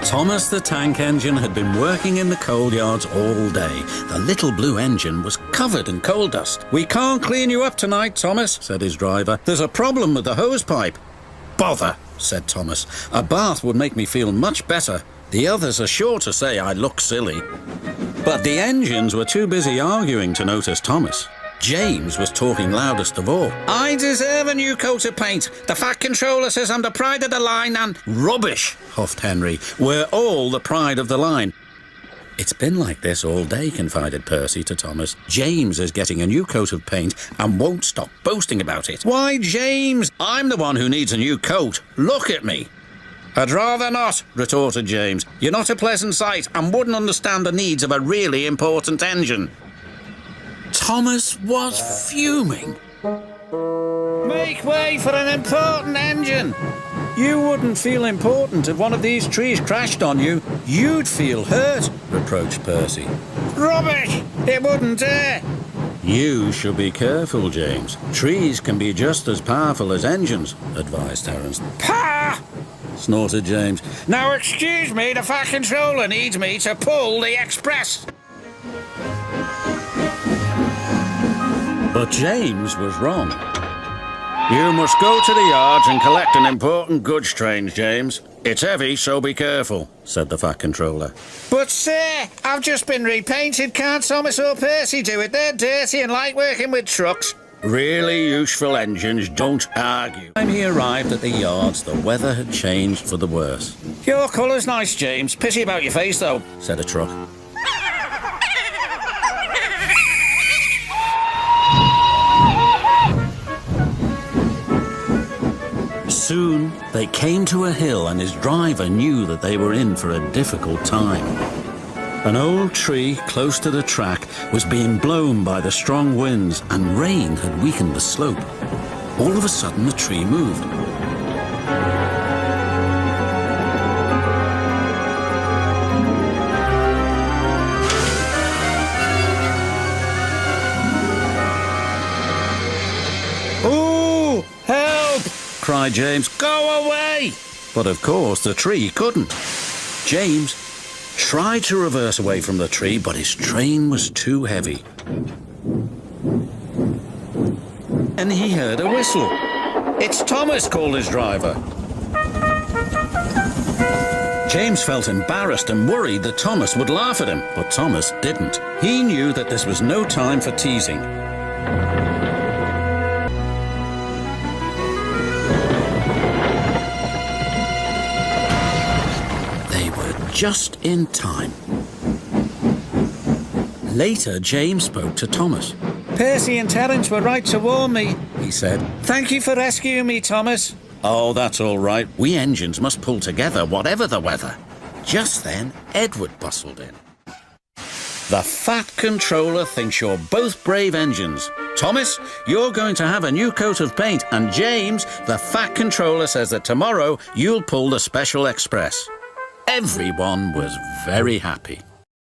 Thomas the tank engine had been working in the coal yards all day. The little blue engine was covered in coal dust. "We can't clean you up tonight, Thomas," said his driver. "There's a problem with the hose pipe." "Bother," said Thomas. "A bath would make me feel much better. The others are sure to say I look silly." But the engines were too busy arguing to notice Thomas. James was talking loudest of all. "I deserve a new coat of paint. The Fat Controller says I'm the pride of the line and—" "Rubbish," huffed Henry. "We're all the pride of the line." "It's been like this all day," confided Percy to Thomas. "James is getting a new coat of paint and won't stop boasting about it." "Why, James, I'm the one who needs a new coat. Look at me." "I'd rather not," retorted James. "You're not a pleasant sight and wouldn't understand the needs of a really important engine." Thomas was fuming. "Make way for an important engine. You wouldn't feel important if one of these trees crashed on you. You'd feel hurt," reproached Percy. "Rubbish! It wouldn't dare." "You should be careful, James. Trees can be just as powerful as engines," advised Terence. "Pah!" snorted James. "Now excuse me, the Fat Controller needs me to pull the express." But James was wrong. "You must go to the yards and collect an important goods train, James. It's heavy, so be careful," said the Fat Controller. "But, sir, I've just been repainted. Can't Thomas or Percy do it? They're dirty and like working with trucks." "Really useful engines don't argue." When he arrived at the yards, the weather had changed for the worse. "Your colour's nice, James. Pity about your face, though," said a truck. Soon, they came to a hill and his driver knew that they were in for a difficult time. An old tree close to the track was being blown by the strong winds and rain had weakened the slope. All of a sudden, the tree moved. "Ooh, help!" cried James. "Go away!" But of course the tree couldn't. James tried to reverse away from the tree, but his train was too heavy. And he heard a whistle. "It's Thomas," called his driver. James felt embarrassed and worried that Thomas would laugh at him, but Thomas didn't. He knew that this was no time for teasing. Just in time. Later, James spoke to Thomas. "Percy and Terence were right to warn me," he said. "Thank you for rescuing me, Thomas." "Oh, that's all right. We engines must pull together, whatever the weather." Just then, Edward bustled in. "The Fat Controller thinks you're both brave engines. Thomas, you're going to have a new coat of paint, and James, the Fat Controller says that tomorrow you'll pull the Special Express." Everyone was very happy.